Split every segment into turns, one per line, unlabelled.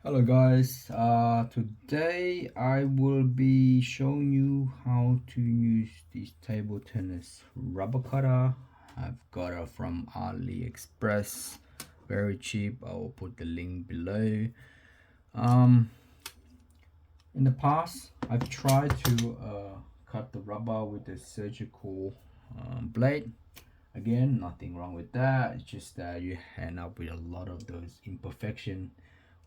Hello guys, today I will be showing you how to use this table tennis rubber cutter. I've got it from AliExpress, very cheap. I will put the link below. um in the past I've tried to cut the rubber with a surgical blade. Again, nothing wrong with that, it's just that you end up with a lot of those imperfection,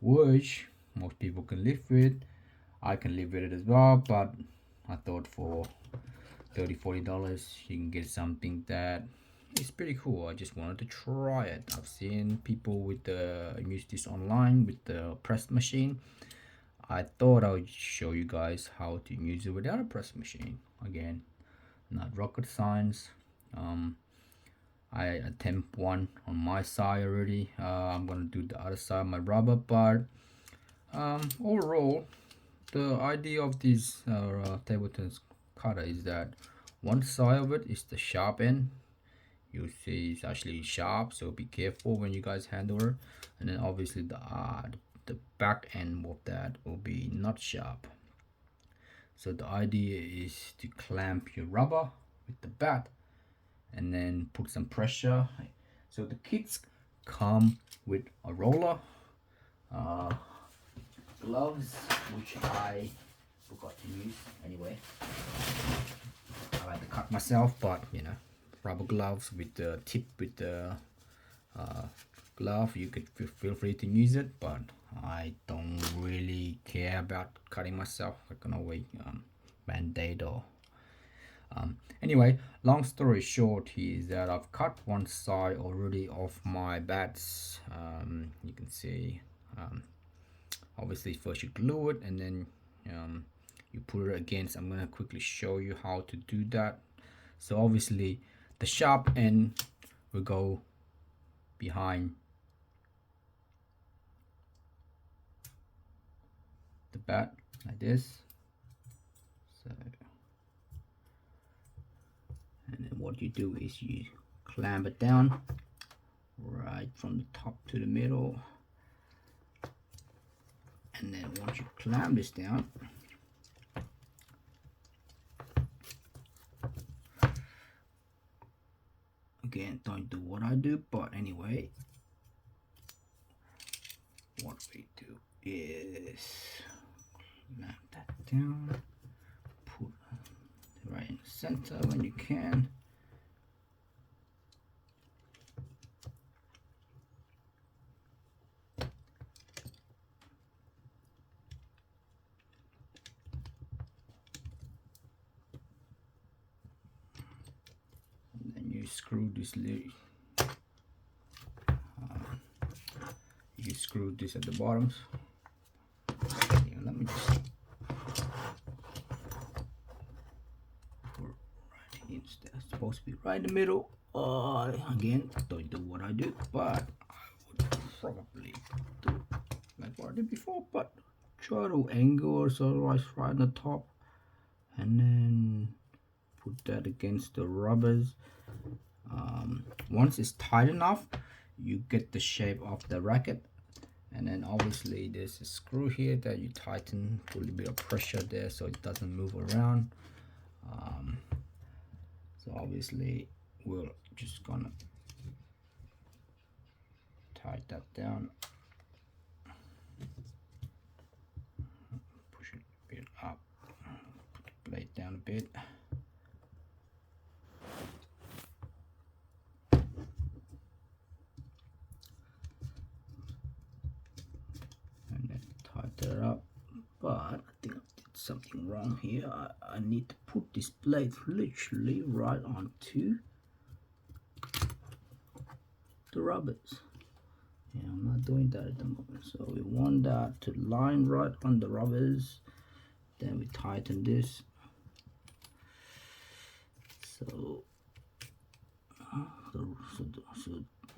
which most people can live with. I can live with it as well, but I thought for $30-40 you can get something that is pretty cool. I just wanted to try it. I've seen people with the use this online with the press machine. I thought I would show you guys how to use it without a press machine. Again, not rocket science. I attempt one on my side already. I'm gonna do the other side, my rubber part. Overall, the idea of this table tennis cutter is that one side of it is the sharp end. You see it's actually sharp, so be careful when you guys handle it. And then obviously the back end of that will be not sharp. So the idea is to clamp your rubber with the bat and then put some pressure. So the kits come with a roller, uh, gloves, which I forgot to use anyway. I like to cut myself, but rubber gloves with the tip with the uh, glove, you could feel free to use it, but I don't really care about cutting myself. I can always band-aid or anyway, long story short is that I've cut one side already of my bats. You can see, obviously first you glue it and then you put it against. I'm gonna quickly show you how to do that. So obviously the sharp end will go behind the bat like this. So, and then what you do is you clamp it down right from the top to the middle, and then once you clamp this down, again, don't do what I do, but anyway, what we do is clamp that down, put it right in the center when you can. And then you screw this you screw this at the bottoms. Yeah, let me just put right here instead. It's supposed to be right in the middle. Again, don't do what I do, but I would probably do like what I did before, but try to angle or so right on the top, and then put that against the rubbers. Once it's tight enough, you get the shape of the racket. And then obviously there's a screw here that you tighten, put a little bit of pressure there so it doesn't move around. So obviously we're just gonna tighten that down, push it a bit up, put the blade down a bit. And then tighten it up. But I think I did something wrong here. I need to put this blade literally right onto the rubbers. Yeah, I'm not doing that at the moment. So we want that to line right on the rubbers. Then we tighten this. So, so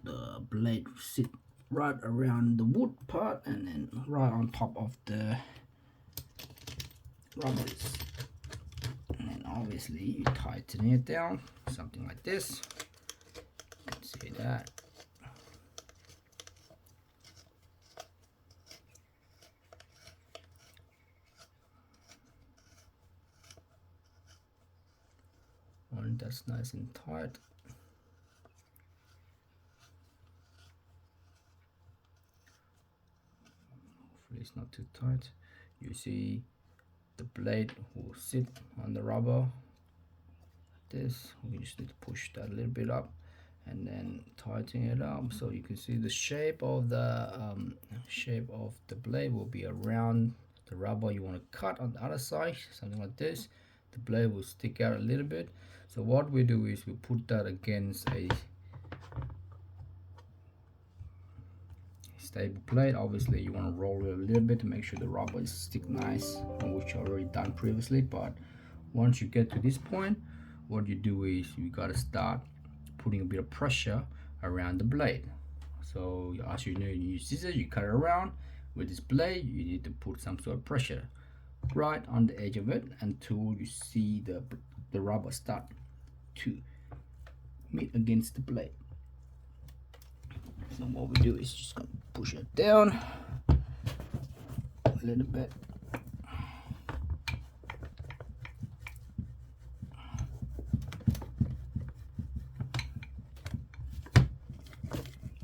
the blade sit right around the wood part and then right on top of the rubbers. And then obviously you tighten it down, something like this. You can see that. and that's nice and tight. Hopefully it's not too tight. You see the blade will sit on the rubber. This we just need to push that a little bit up and then tighten it up, so you can see the shape of the blade will be around the rubber you want to cut on the other side, something like this. The blade will stick out a little bit. So what we do is we put that against a stable plate. Obviously you want to roll it a little bit to make sure the rubber is stick nice, which I already done previously. But once you get to this point, what you do is you got to start putting a bit of pressure around the blade. So as you know, you use scissors, you cut it around. With this blade you need to put some sort of pressure right on the edge of it until you see the rubber start to meet against the blade. So what we do is just gonna push it down a little bit.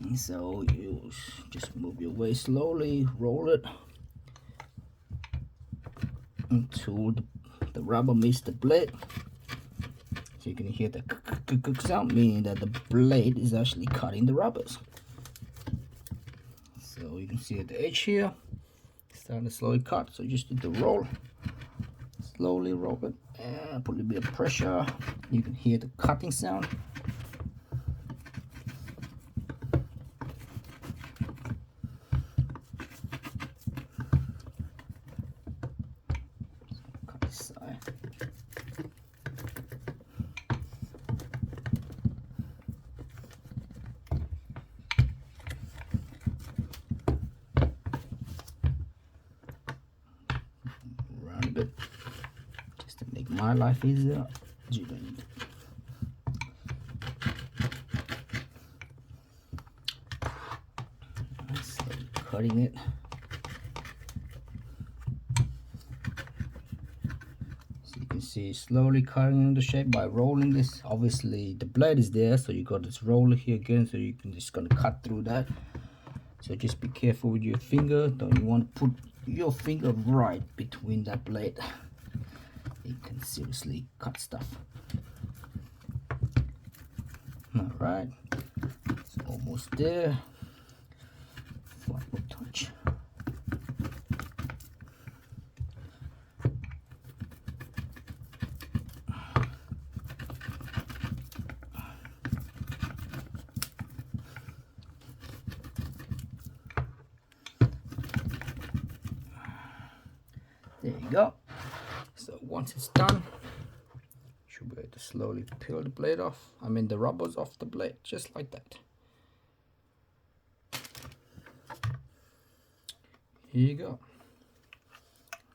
And so you just move your way slowly, roll it until the rubber meets the blade. So you can hear the sound, meaning that the blade is actually cutting the rubbers. So you can see at the edge here, it's starting to slowly cut. So you just need to roll, slowly roll it, and put a little bit of pressure. You can hear the cutting sound. Cut this side. Around a bit, just to make my life easier. You don't need to slowly cutting it. So you can see slowly cutting the shape by rolling this. Obviously the blade is there, so you got this roller here again, so you can just gonna cut through that. So just be careful with your finger. Don't you want to put your finger right between that blade. It can seriously cut stuff. All right, it's almost there. One more touch. There you go. So once it's done, you should be able to slowly peel the blade off. I mean the rubbers off the blade, just like that. Here you go.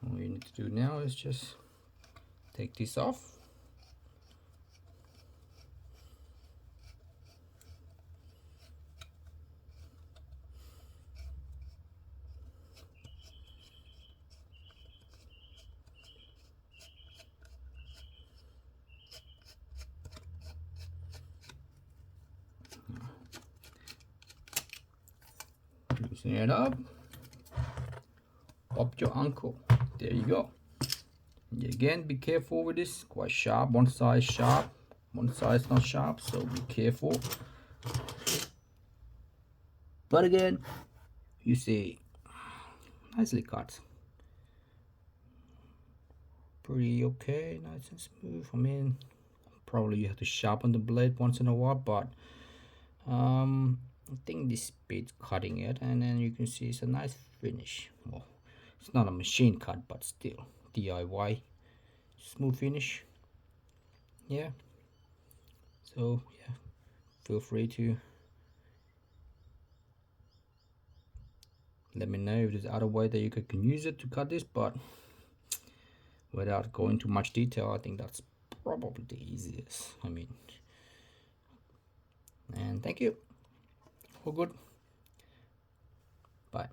All you need to do now is just take this off. Loosen it up. Pop your ankle. There you go. And again, be careful with this. Quite sharp. One side sharp, one side's not sharp, so be careful. But again, you see, nicely cut. Pretty okay, nice and smooth. I mean, probably you have to sharpen the blade once in a while, but I think this speed's cutting it, and then you can see it's a nice finish. Well, it's not a machine cut, but still DIY smooth finish. Yeah, so yeah, feel free to let me know if there's other way that you can use it to cut this, but without going too much detail, I think that's probably the easiest. I mean, and thank you. All good. Bye.